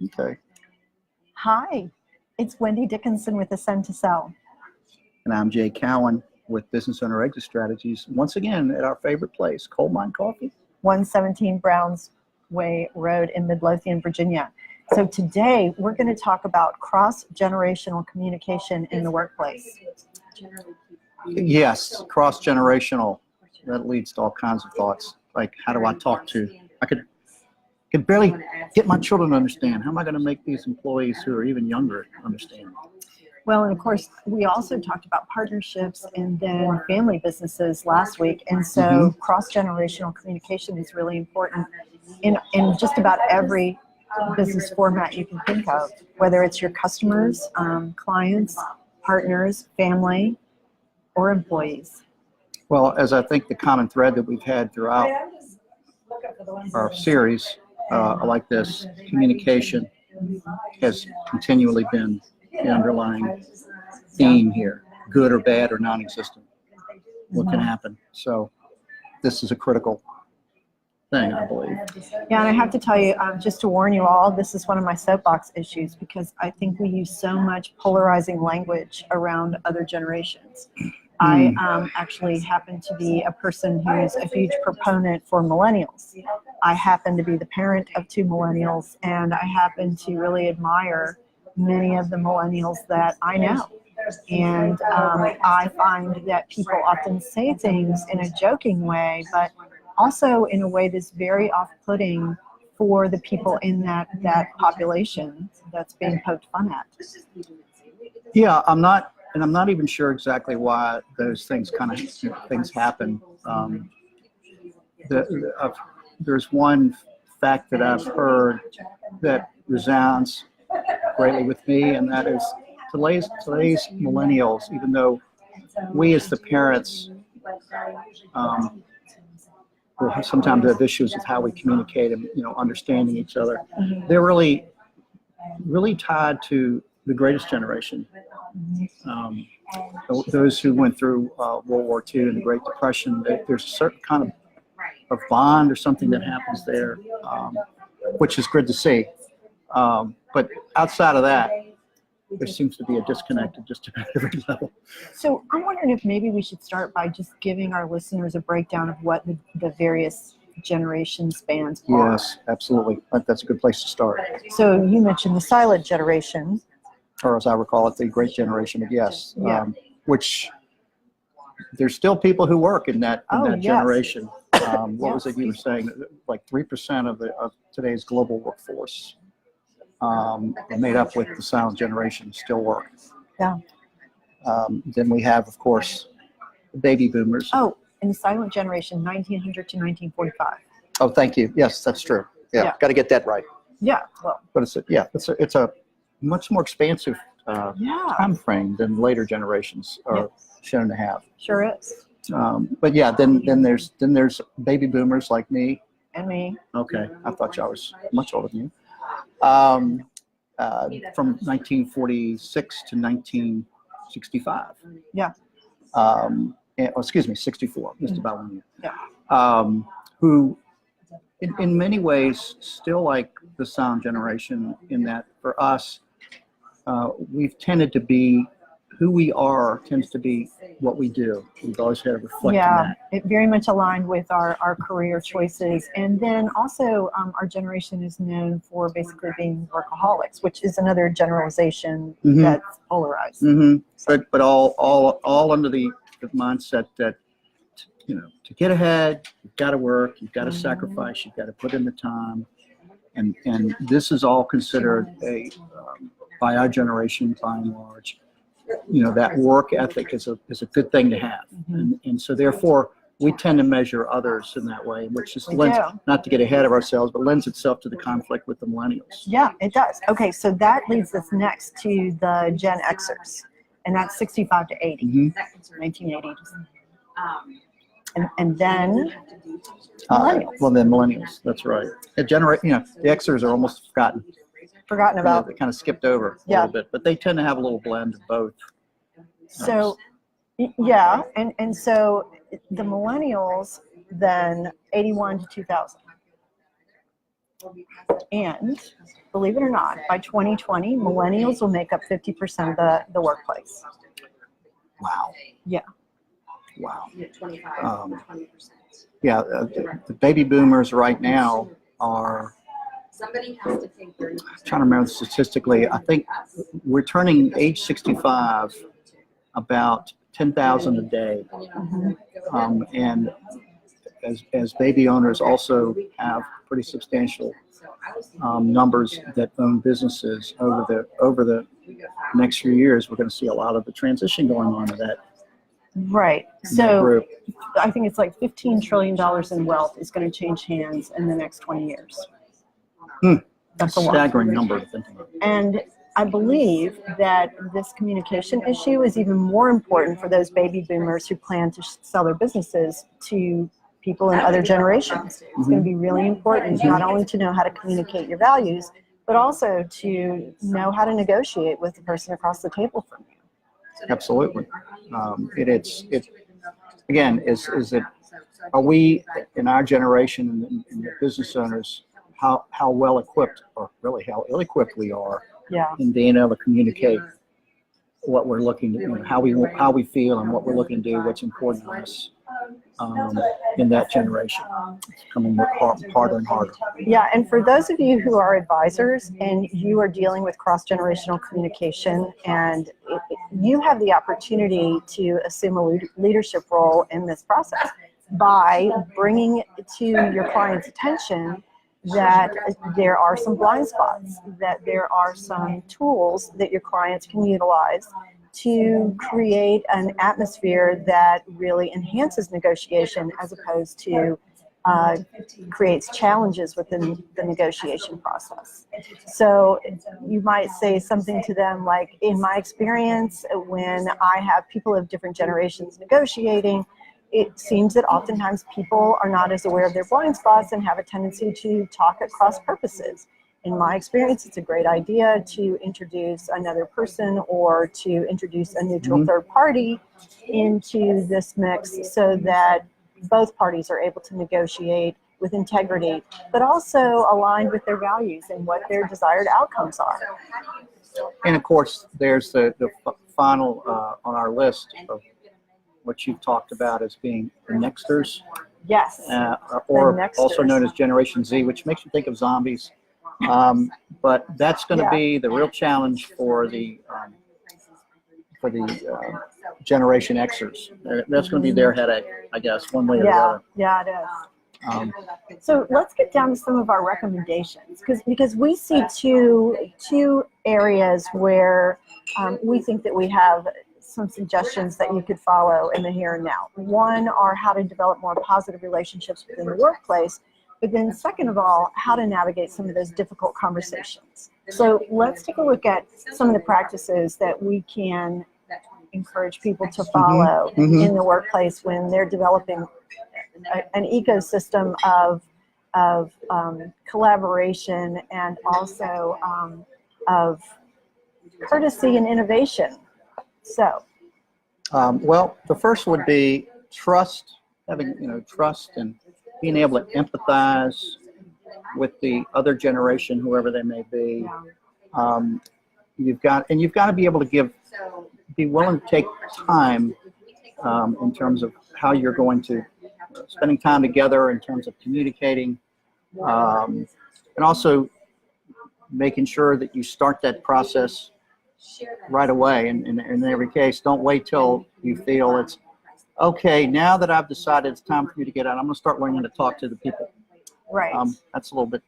Okay. Hi, it's Wendy Dickinson with Ascend to Sell. And I'm Jay Cowan with Business Owner Exit Strategies. Once again, at our favorite place, Coal Mine Coffee. 117 Browns Way Road in Midlothian, Virginia. So today we're going to talk about cross-generational communication in the workplace. Yes, cross-generational. That leads to all kinds of thoughts. Like, how do I talk to? I could barely get my children to understand. How am I going to make these employees who are even younger understand? Well, and of course, we also talked about partnerships and then family businesses last week. And so cross-generational communication is really important in just about every business format you can think of, whether it's your customers, clients, partners, family, or employees. Well, as I think the common thread that we've had throughout our series like this, communication has continually been the underlying theme here, good or bad or non-existent. What can happen? So this is a critical thing, I believe. Yeah, and I have to tell you, just to warn you all, this is one of my soapbox issues because I think we use so much polarizing language around other generations. I actually happen to be a person who's a huge proponent for millennials. I happen to be the parent of 2 millennials, and I happen to really admire many of the millennials that I know. And I find that people often say things in a joking way, but also in a way that's very off-putting for the people in that population that's being poked fun at. Yeah, I'm not even sure exactly why those things things happen. There's one fact that I've heard that resounds greatly with me, and that is today's millennials, even though we as the parents will sometimes have issues with how we communicate and understanding each other, they're really tied to the greatest generation. Those who went through World War II and the Great Depression, there's a certain kind of bond or something that happens there, which is good to see. But outside of that, there seems to be a disconnect at just about every level. So I'm wondering if maybe we should start by just giving our listeners a breakdown of what the various generation spans are. Yes, absolutely. That's a good place to start. So you mentioned the silent generation. Or as I recall it, the Great Generation, but yes. Which there's still people who work in that generation. What was it you were saying? Like 3% of today's global workforce made up with the silent generation still work. Yeah. Then we have, of course, the baby boomers. Oh, and the silent generation, 1900 to 1945. Oh, thank you. Yes, that's true. Yeah. Got to get that right. Yeah. Well. But it's a much more expansive time frame than later generations are shown to have. Sure is. But yeah, then there's baby boomers like me. And me. Okay, I thought y'all was much older than you. From 1946 to 1965. Yeah. Excuse me, 64, just about 1 year. Yeah. Who, in many ways, still like the silent generation in that for us, we've tended to be who we are tends to be what we do. We've always had to reflect on that. It very much aligned with our career choices. And then also our generation is known for basically being workaholics, which is another generalization that's polarized. But all under the mindset that, to get ahead, you've got to work, you've got to sacrifice, you've got to put in the time. And this is all considered by our generation, by and large, that work ethic is a good thing to have. And so therefore we tend to measure others in that way, which is not to get ahead of ourselves, but lends itself to the conflict with the millennials. Yeah, it does. Okay, so that leads us next to the Gen Xers, and that's 65 to 80, 1980. And then millennials. Well, then millennials, that's right. The Xers are almost forgotten about. They kind of skipped over a little bit, but they tend to have a little blend of both. So, and so the millennials then 81 to 2000. And believe it or not, by 2020, millennials will make up 50% of the workplace. Wow. Yeah. Wow. Yeah, the baby boomers right now are, Somebody has to take 30%. trying to remember statistically, I think we're turning age 65 about 10,000 a day. And as baby owners also have pretty substantial numbers that own businesses over the next few years, we're going to see a lot of the transition going on to that. Right. that So group. I think it's like $15 trillion in wealth is going to change hands in the next 20 years. That's a lot. Staggering number to think about. And I believe that this communication issue is even more important for those baby boomers who plan to sell their businesses to people in other generations. It's going to be really important not only to know how to communicate your values, but also to know how to negotiate with the person across the table from you. Absolutely. Again, are we in our generation and the business owners, how well equipped, or really how ill equipped we are in being able to communicate what we're looking to, how we feel and what we're looking to do, what's important to us in that generation. It's becoming harder and harder. Yeah, and for those of you who are advisors and you are dealing with cross-generational communication, and you have the opportunity to assume a leadership role in this process by bringing to your client's attention that there are some blind spots, that there are some tools that your clients can utilize to create an atmosphere that really enhances negotiation as opposed to creates challenges within the negotiation process. So you might say something to them like, in my experience, when I have people of different generations negotiating, it seems that oftentimes people are not as aware of their blind spots and have a tendency to talk at cross purposes. In my experience, it's a great idea to introduce another person or to introduce a neutral third party into this mix so that both parties are able to negotiate with integrity, but also aligned with their values and what their desired outcomes are. And of course, there's the final on our list of what you've talked about as being the nexters. Yes. Or also known as Generation Z, which makes you think of zombies. But that's going to be the real challenge for the Generation Xers. That's going to be their headache, I guess, one way or the other. Yeah, it is. So let's get down to some of our recommendations, because we see two areas where we think that we have some suggestions that you could follow in the here and now. One are how to develop more positive relationships within the workplace, but then second of all, how to navigate some of those difficult conversations. So let's take a look at some of the practices that we can encourage people to follow in the workplace when they're developing an ecosystem of collaboration and also of courtesy and innovation. So, well, the first would be trust, having trust and being able to empathize with the other generation, whoever they may be. You've got to be able to be willing to take time in terms of how you're going to spending time together, in terms of communicating, and also making sure that you start that process right away. In every case, don't wait till you feel it's okay. Now that I've decided it's time for you to get out, I'm going to start learning to talk to the people. right. That's a little bit.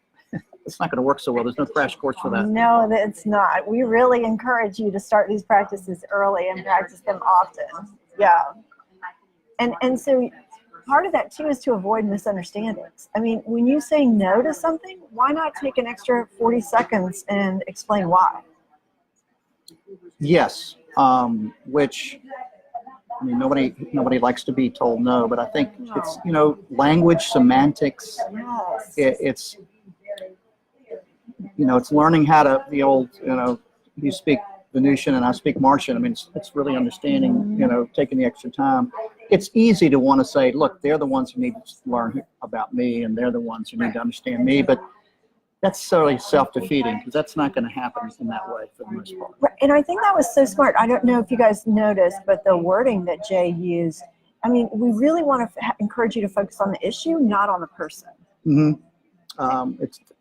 It's not going to work so well. There's no crash course for that. No, it's not. We really encourage you to start these practices early and practice them often. Yeah. And so part of that too is to avoid misunderstandings. I mean, when you say no to something, why not take an extra 40 seconds and explain why? Yes, which, I mean, nobody likes to be told no, but I think it's, language, semantics. Yes. It's learning how to, the old, you speak Venusian and I speak Martian. I mean, it's really understanding, taking the extra time. It's easy to want to say, look, they're the ones who need to learn about me and they're the ones who need to understand me. But that's certainly self-defeating because that's not going to happen in that way for the most part. Right, and I think that was so smart. I don't know if you guys noticed, but the wording that Jay used, I mean, we really want to encourage you to focus on the issue, not on the person.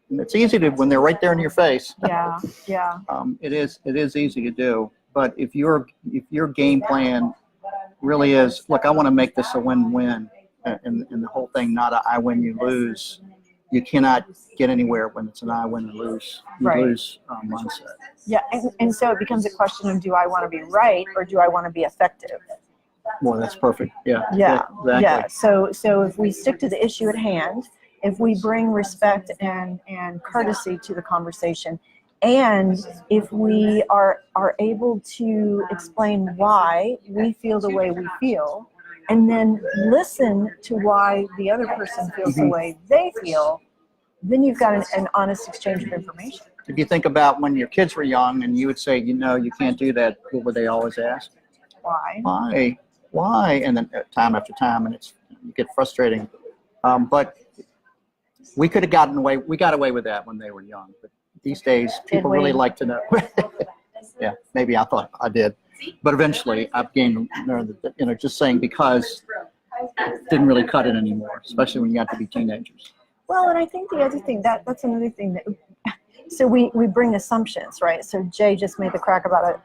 It's easy to when they're right there in your face. Yeah, yeah. It is easy to do, but if your game plan really is, look, I want to make this a win-win, and the whole thing not a I win you lose. You cannot get anywhere when it's an I win and lose mindset. Yeah, and so it becomes a question of, do I want to be right or do I want to be effective? Well, that's perfect. Yeah. Yeah, Exactly. yeah. So if we stick to the issue at hand, if we bring respect and courtesy to the conversation, and if we are able to explain why we feel the way we feel, and then listen to why the other person feels the way they feel, then you've got an honest exchange of information. If you think about when your kids were young and you would say, you can't do that, what would they always ask? Why? Why? And then time after time, and you get frustrating. But we could have we got away with that when they were young. But these days, people really like to know. Yeah, maybe I thought I did. But eventually, I've gained, just saying because didn't really cut it anymore, especially when you got to be teenagers. Well, and I think the other thing, that's another thing that, so we bring assumptions, right? So Jay just made the crack about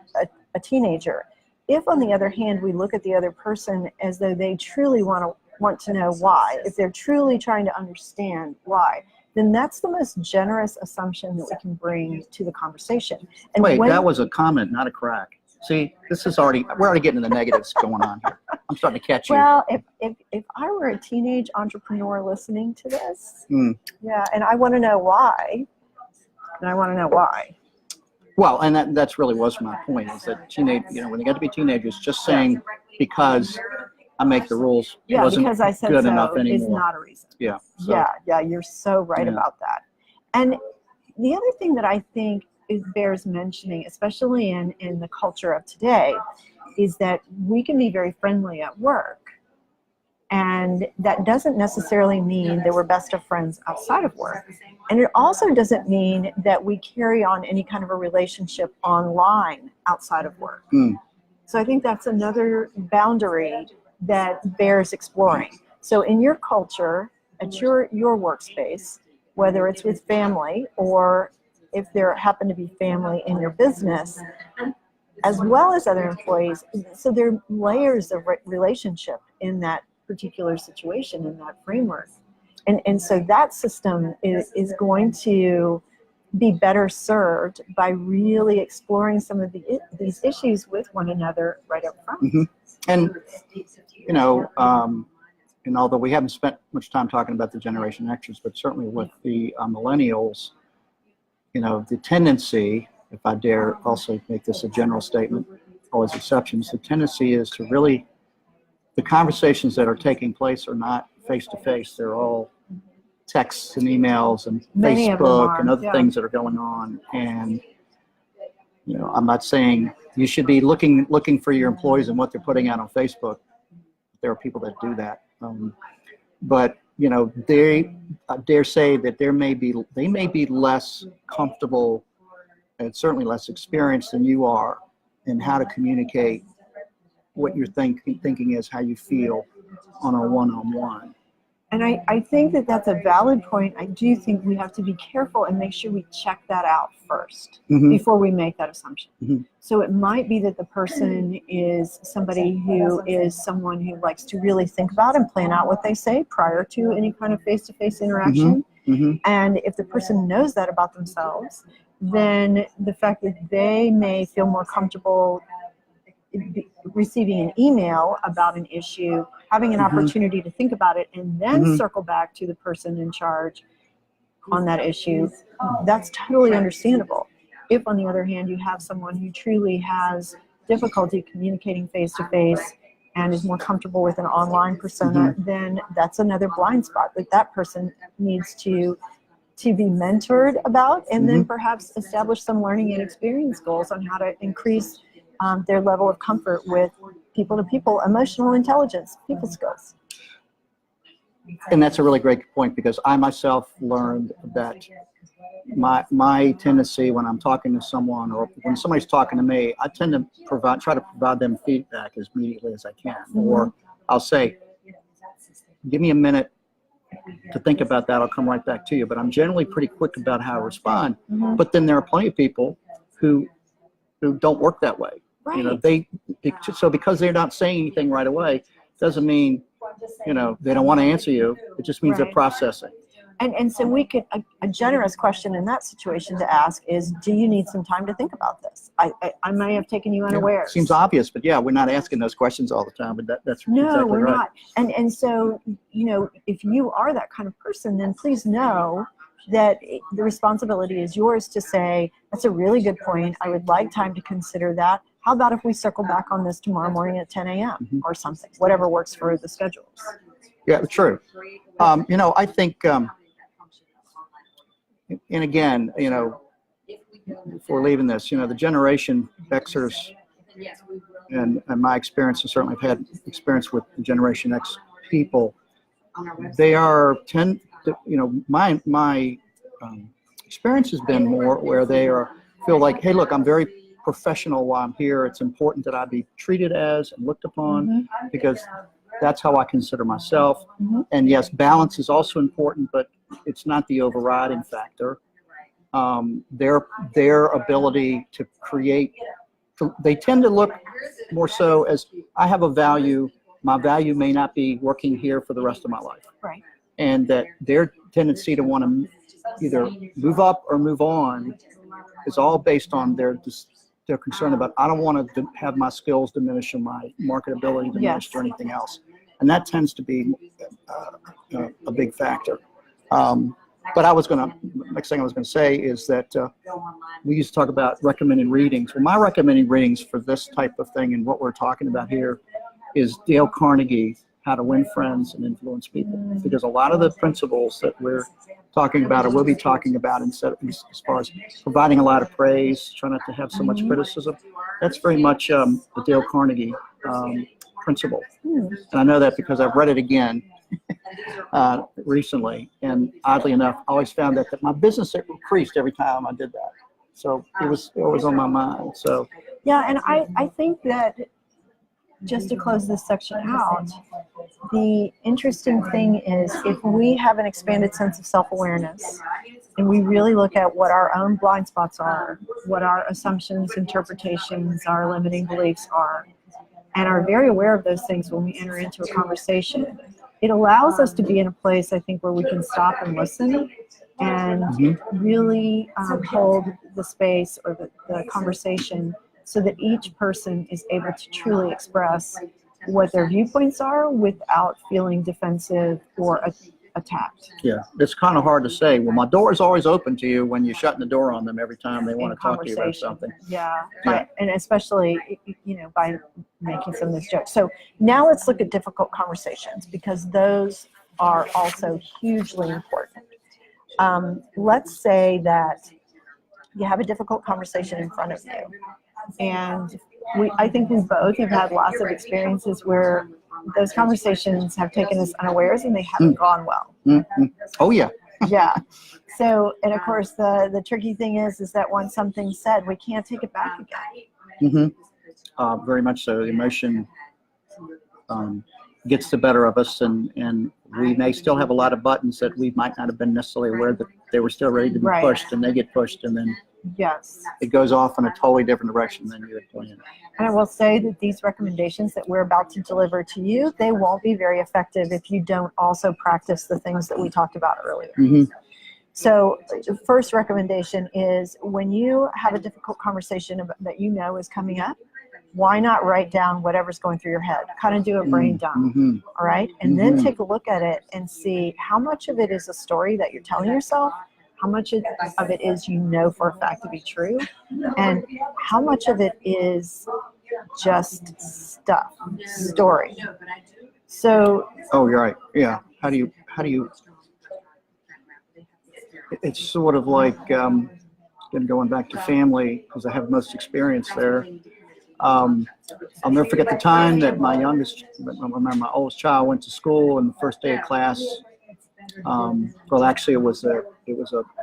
a teenager. If, on the other hand, we look at the other person as though they truly want to know why, if they're truly trying to understand why, then that's the most generous assumption that we can bring to the conversation. And wait, that was a comment, not a crack. See, we're already getting the negatives going on here. I'm starting to catch you. Well, if I were a teenage entrepreneur listening to this, yeah, and I want to know why, Well, and that's really was my point, is that when they got to be teenagers, just saying because I make the rules wasn't because I said good so enough anymore. is not a reason. Yeah. So, yeah, you're so right about that. And the other thing that I think bears mentioning, especially in the culture of today, is that we can be very friendly at work. And that doesn't necessarily mean that we're best of friends outside of work. And it also doesn't mean that we carry on any kind of a relationship online outside of work. So I think that's another boundary that bears exploring. So in your culture, at your workspace, whether it's with family or if there happen to be family in your business, as well as other employees, so there are layers of relationship in that particular situation, in that framework. And so that system is going to be better served by really exploring some of these issues with one another right up front. And, and although we haven't spent much time talking about the Generation Xers, but certainly with the millennials, the tendency, if I dare also make this a general statement, always exceptions, the tendency is to really, the conversations that are taking place are not face-to-face. They're all texts and emails and Facebook and other things that are going on. And, I'm not saying you should be looking for your employees and what they're putting out on Facebook. There are people that do that. But I dare say that they may be less comfortable and certainly less experienced than you are in how to communicate what you're thinking is how you feel on a one-on-one. And I think that that's a valid point. I do think we have to be careful and make sure we check that out first before we make that assumption. So it might be that the person is somebody who is someone who likes to really think about and plan out what they say prior to any kind of face-to-face interaction. And if the person knows that about themselves, then the fact that they may feel more comfortable receiving an email about an issue, having an opportunity to think about it, and then circle back to the person in charge on that issue, that's totally understandable. If, on the other hand, you have someone who truly has difficulty communicating face-to-face and is more comfortable with an online persona, then that's another blind spot that person needs to be mentored about, and then perhaps establish some learning and experience goals on how to increase their level of comfort with people-to-people, emotional intelligence, people skills. And that's a really great point, because I myself learned that my tendency when I'm talking to someone or when somebody's talking to me, I tend to try to provide them feedback as immediately as I can. Or I'll say, give me a minute to think about that. I'll come right back to you. But I'm generally pretty quick about how I respond. But then there are plenty of people who don't work that way. Right. You know, so because they're not saying anything right away, doesn't mean, you know, they don't want to answer you. It just means they're processing. And so we could, a generous question in that situation to ask is, do you need some time to think about this? I may have taken you unaware. Yeah, seems obvious, but yeah, we're not asking those questions all the time, but that's No, exactly we're right. not. And so, you know, if you are that kind of person, then please know that the responsibility is yours to say, that's a really good point. I would like time to consider that. How about if we circle back on this tomorrow morning at 10 a.m. or something, whatever works for the schedules. Yeah, true. You know, I think, and again, you know, before leaving this, you know, the Generation Xers, and my experience, and certainly I've had experience with the Generation X people, they you know, my experience has been more where they feel like, hey, look, I'm very professional while I'm here. It's important that I be treated as and looked upon because that's how I consider myself. And yes, balance is also important, but it's not the overriding factor. Their ability to create, they tend to look more so as, I have a value. My value may not be working here for the rest of my life. Right. And that their tendency to want to either move up or move on is all based on their concern about, I don't want to have my skills diminish or my marketability diminished or anything else. And that tends to be a big factor. But next thing I was going to say is that we used to talk about recommending readings. Well, my recommending readings for this type of thing and what we're talking about here is Dale Carnegie, How to Win Friends and Influence People. Because a lot of the principles that we're talking about or we'll be talking about as far as providing a lot of praise, trying not to have so much criticism, that's very much the Dale Carnegie principle. And I know that because I've read it again recently, and oddly enough, I always found that my business increased every time I did that. So it was on my mind. So yeah, and I think that just to close this section out, the interesting thing is if we have an expanded sense of self-awareness and we really look at what our own blind spots are, what our assumptions, interpretations, our limiting beliefs are, and are very aware of those things when we enter into a conversation, it allows us to be in a place, I think, where we can stop and listen and really hold the space or the conversation so that each person is able to truly express what their viewpoints are without feeling defensive or attacked. yeah, it's kind of hard to say, well, my door is always open to you when you're shutting the door on them every time they want to talk to you about something. Yeah. And especially, you know, by making some of those jokes. So now let's look at difficult conversations because those are also hugely important. Let's say that you have a difficult conversation in front of you. And I think we both have had lots of experiences where those conversations have taken us unawares and they haven't gone well. Oh, yeah. Yeah. So, and of course, the tricky thing is that once something's said, we can't take it back again. Very much so. The emotion gets the better of us, and we may still have a lot of buttons that we might not have been necessarily aware that they were still ready to be pushed, and they get pushed, and then it goes off in a totally different direction than you had planned. And I will say that these recommendations that we're about to deliver to you, they won't be very effective if you don't also practice the things that we talked about earlier. So the first recommendation is when you have a difficult conversation that you know is coming up, why not write down whatever's going through your head? Kind of do a brain dump, all right? And then take a look at it and see how much of it is a story that you're telling yourself, how much of it is you know for a fact to be true, and how much of it is just stuff, story. So. Oh, you're right. Yeah. How do you? It's sort of like going back to family because I have most experience there. I'll never forget the time that my oldest child went to school, and the first day of class, Well, actually, it was a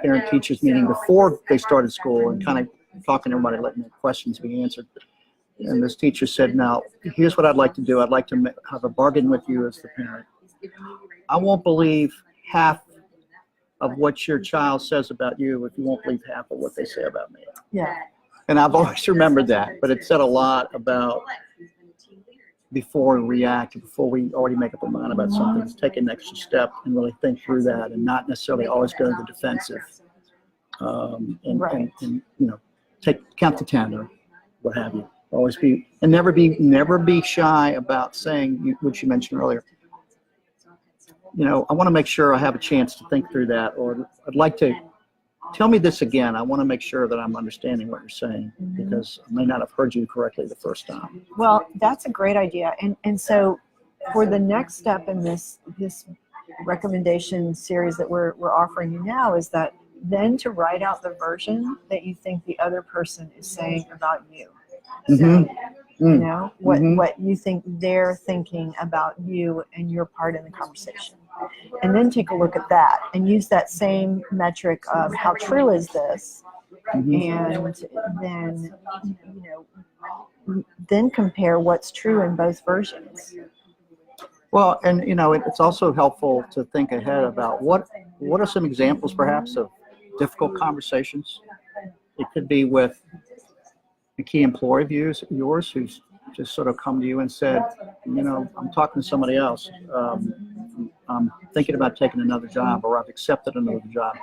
parent teachers meeting before they started school, and kind of talking to everybody, letting their questions be answered. And this teacher said, "Now, here's what I'd like to do. I'd like to have a bargain with you as the parent. I won't believe half of what your child says about you if you won't believe half of what they say about me." Yeah. And I've always remembered that, but it said a lot about before we react, before we already make up our mind about something, is take an extra step and really think through that, and not necessarily always go to the defensive. Right. And count to 10 or what have you. Always be, and never be shy about saying, which you mentioned earlier, I want to make sure I have a chance to think through that, or I'd like to tell me this again. I want to make sure that I'm understanding what you're saying, because I may not have heard you correctly the first time. Well, that's a great idea. And so for the next step in this recommendation series that we're offering you now, is that then to write out the version that you think the other person is saying about you. What you think they're thinking about you and your part in the conversation. And then take a look at that and use that same metric of how true is this, and then compare what's true in both versions. Well, and it's also helpful to think ahead about what are some examples perhaps of difficult conversations. It could be with a key employee of yours who's just sort of come to you and said, I'm talking to somebody else. I'm thinking about taking another job, or I've accepted another job.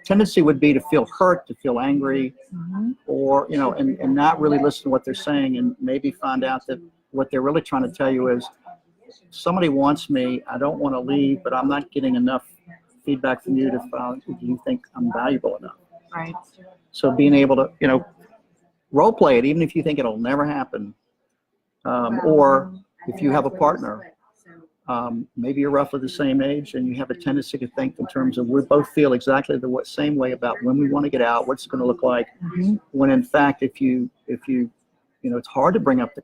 Tendency would be to feel hurt, to feel angry, or, and not really listen to what they're saying, and maybe find out that what they're really trying to tell you is, somebody wants me, I don't want to leave, but I'm not getting enough feedback from you to find if you think I'm valuable enough. Right. So being able to, role play it, even if you think it'll never happen, or if you have a partner, maybe you're roughly the same age, and you have a tendency to think in terms of, we both feel exactly the same way about when we want to get out, what's it going to look like, when in fact, if you it's hard to bring up the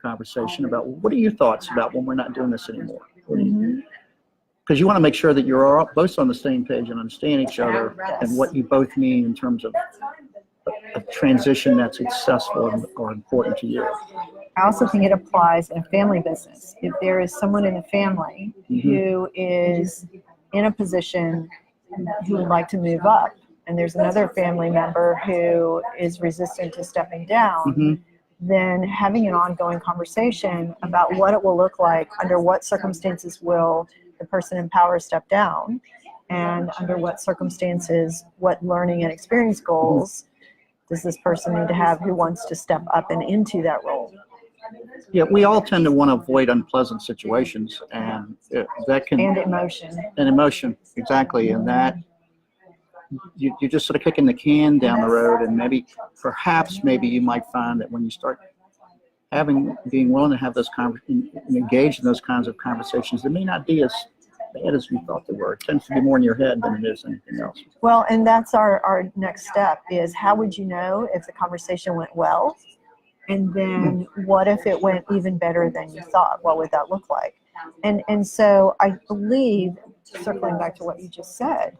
conversation about, well, what are your thoughts about when we're not doing this anymore? Because you want to make sure that you're both on the same page and understand each other, and what you both mean in terms of a transition that's successful or important to you. I also think it applies in a family business. If there is someone in the family who is in a position who would like to move up, and there's another family member who is resistant to stepping down, then having an ongoing conversation about what it will look like, under what circumstances will the person in power step down, and under what circumstances, what learning and experience goals does this person need to have who wants to step up and into that role. Yeah, we all tend to want to avoid unpleasant situations, and that can... And emotion. And emotion, exactly. And that, you're just sort of kicking the can down the road, and perhaps you might find that when you start being willing to have those engage in those kinds of conversations, they may not be as bad as you thought they were. It tends to be more in your head than it is anything else. Well, and that's our next step, is how would you know if the conversation went well? And then what if it went even better than you thought? What would that look like? And so I believe, circling back to what you just said,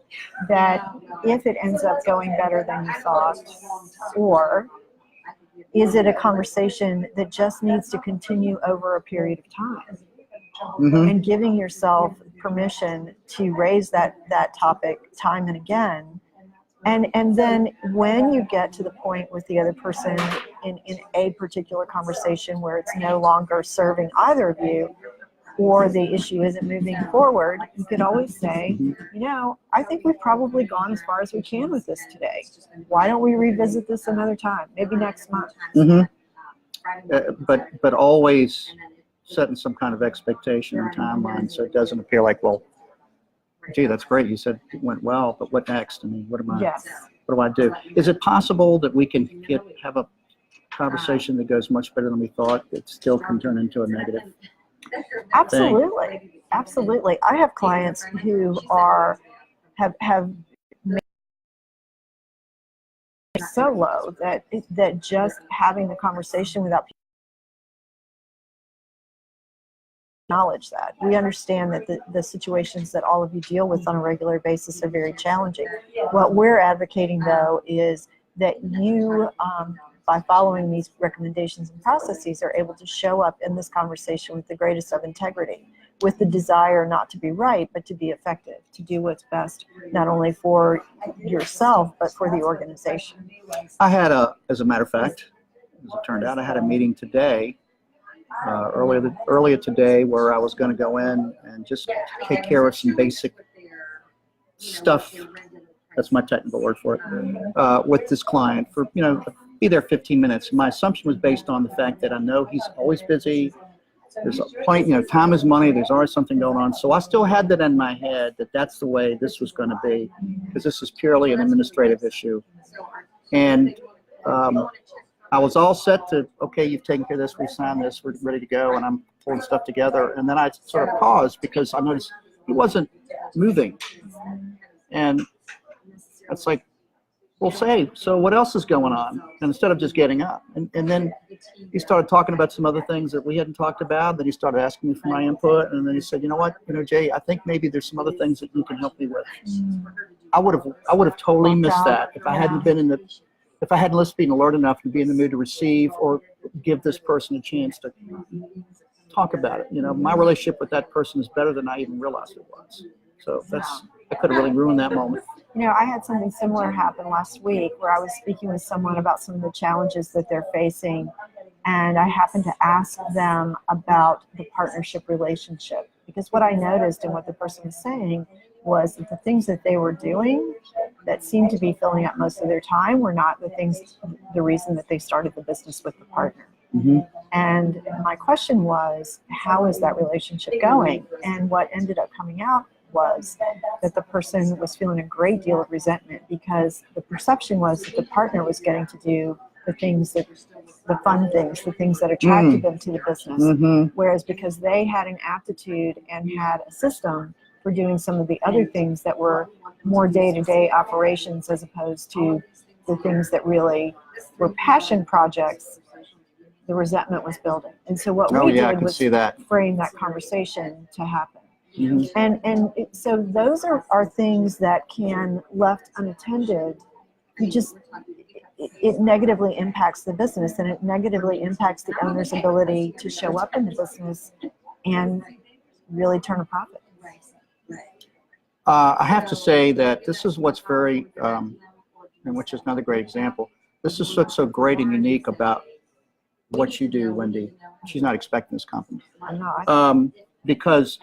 that if it ends up going better than you thought, or is it a conversation that just needs to continue over a period of time? And giving yourself permission to raise that topic time and again. And then when you get to the point with the other person in a particular conversation where it's no longer serving either of you, or the issue isn't moving forward, you could always say, I think we've probably gone as far as we can with this today. Why don't we revisit this another time, maybe next month? But always setting some kind of expectation and timeline, so it doesn't appear like, well, gee, that's great, you said it went well, but what next? I mean, what do I do? Is it possible that we can have a conversation that goes much better than we thought, that still can turn into a negative thing? Absolutely. I have clients who have made it so low that just having the conversation without acknowledge that. We understand that the situations that all of you deal with on a regular basis are very challenging. What we're advocating, though, is that you, by following these recommendations and processes, are able to show up in this conversation with the greatest of integrity, with the desire not to be right, but to be effective, to do what's best, not only for yourself, but for the organization. I had as a matter of fact, as it turned out, I had a meeting today, earlier today, where I was going to go in and just take care of some basic stuff. That's my technical word for it, with this client for, be there 15 minutes. My assumption was based on the fact that I know he's always busy. There's a point, time is money. There's always something going on. So I still had that in my head that that's the way this was going to be, because this is purely an administrative issue. And I was all set to, okay, you've taken care of this, we signed this, we're ready to go, and I'm pulling stuff together. And then I sort of paused because I noticed he wasn't moving. And it's like, well, say, so what else is going on? And instead of just getting up. And then he started talking about some other things that we hadn't talked about. Then he started asking me for my input. And then he said, you know what, Jay, I think maybe there's some other things that you can help me with. I would have totally missed that if I hadn't been if I hadn't been alert enough to be in the mood to receive or give this person a chance to talk about it. My relationship with that person is better than I even realized it was. So I could have really ruined that moment. I had something similar happen last week where I was speaking with someone about some of the challenges that they're facing, and I happened to ask them about the partnership relationship, because what I noticed and what the person was saying was that the things that they were doing that seemed to be filling up most of their time were not the reason that they started the business with the partner. Mm-hmm. And my question was, how is that relationship going? And what ended up coming out was that the person was feeling a great deal of resentment, because the perception was that the partner was getting to do the fun things, the things that attracted them to the business. Mm-hmm. Whereas because they had an aptitude and had a system for doing some of the other things that were more day-to-day operations, as opposed to the things that really were passion projects, the resentment was building. And so what we did was frame that conversation to happen. Mm-hmm. So those are things that can, left unattended, it negatively impacts the business, and it negatively impacts the owner's ability to show up in the business and really turn a profit. I have to say that this is what's very, and which is another great example. This is what's so great and unique about what you do, Wendy. She's not expecting this compliment. I'm not. Because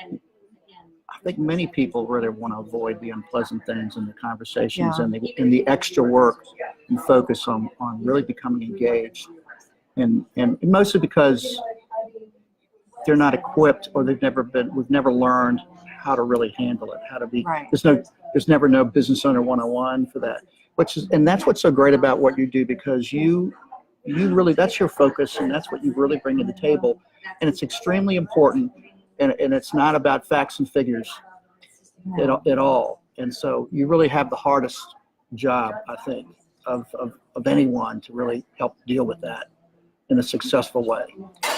I think many people really want to avoid the unpleasant things and the conversations and the extra work and focus on really becoming engaged. And mostly because they're not equipped, or we've never learned how to really handle it, how to be, there's never no business owner 101 for that, and that's what's so great about what you do, because you really, that's your focus, and that's what you really bring to the table. And it's extremely important, and it's not about facts and figures at all. And so you really have the hardest job, I think, of anyone to really help deal with that in a successful way.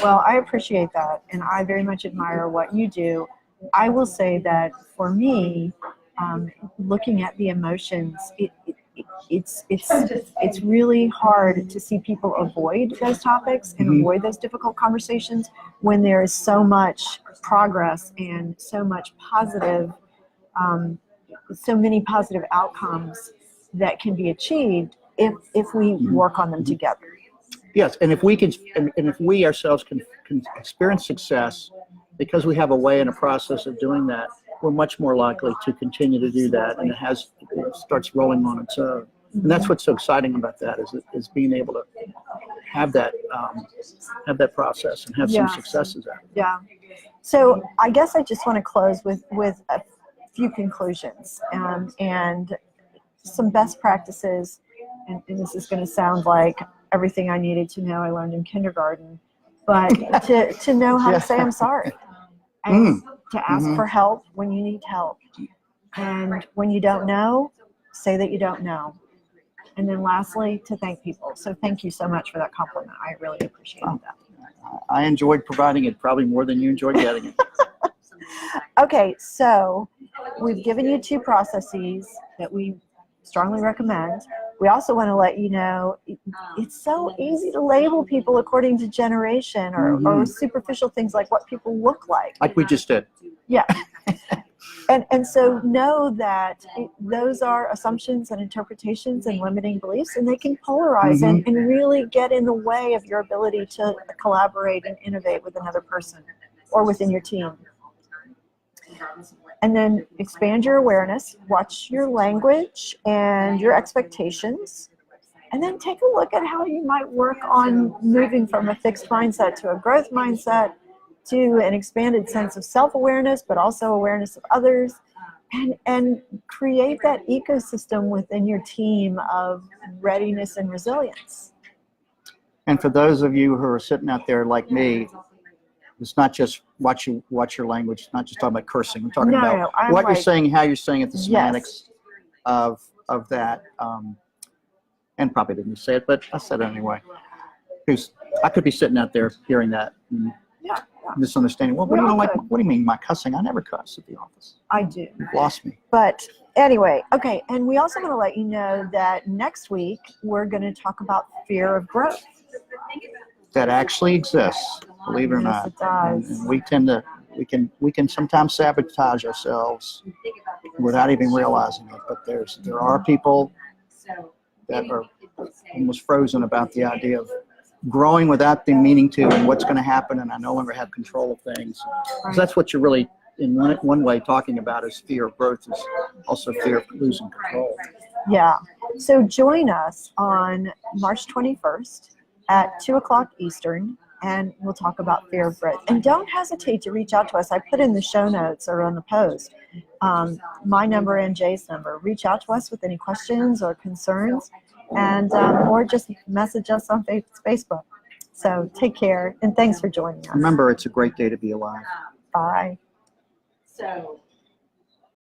Well, I appreciate that, and I very much admire what you do. I will say that for me, looking at the emotions, it's really hard to see people avoid those topics and avoid those difficult conversations when there is so much progress and so much positive, so many positive outcomes that can be achieved if we work on them together. Yes, and if we can, and if we ourselves can experience success because we have a way and a process of doing that, we're much more likely to continue to do that, and it starts rolling on its own. And that's what's so exciting about that, is being able to have that process and have some successes out of it. Yeah. So I guess I just want to close with a few conclusions and some best practices. And this is going to sound like everything I needed to know I learned in kindergarten, but to know how to say I'm sorry, and to ask for help when you need help, and when you don't know, say that you don't know. And then lastly, to thank people. So thank you so much for that compliment. I really appreciate that. I enjoyed providing it probably more than you enjoyed getting it. Okay, so we've given you 2 processes that we strongly recommend. We also want to let you know it's so easy to label people according to generation or superficial things like what people look like. Like we just did. Yeah. And so know that those are assumptions and interpretations and limiting beliefs, and they can polarize and really get in the way of your ability to collaborate and innovate with another person or within your team. And then expand your awareness, watch your language and your expectations, and then take a look at how you might work on moving from a fixed mindset to a growth mindset, to an expanded sense of self-awareness, but also awareness of others, and create that ecosystem within your team of readiness and resilience. And for those of you who are sitting out there like me, it's not just watch your language. It's not just talking about cursing. We're talking about what you're saying, how you're saying it, the semantics of that. And probably didn't say it, but I said it anyway. Because I could be sitting out there hearing that and misunderstanding. Well, what do you like? What do you mean my cussing? I never cuss at the office. I do. You've lost me. But anyway, okay. And we also want to let you know that next week we're going to talk about fear of growth. That actually exists, believe it or not. Yes, it does. And we tend to, we can sometimes sabotage ourselves without even realizing it. But there are people that are almost frozen about the idea of growing without them meaning to, and what's going to happen, and I no longer have control of things. Because that's what you're really, in one way, talking about is fear of growth, is also fear of losing control. Yeah. So join us on March 21st at 2 o'clock Eastern, and we'll talk about fear of growth. And don't hesitate to reach out to us. I put in the show notes or on the post my number and Jay's number. Reach out to us with any questions or concerns, and or just message us on Facebook. So take care, and thanks for joining us. Remember, it's a great day to be alive. Bye. So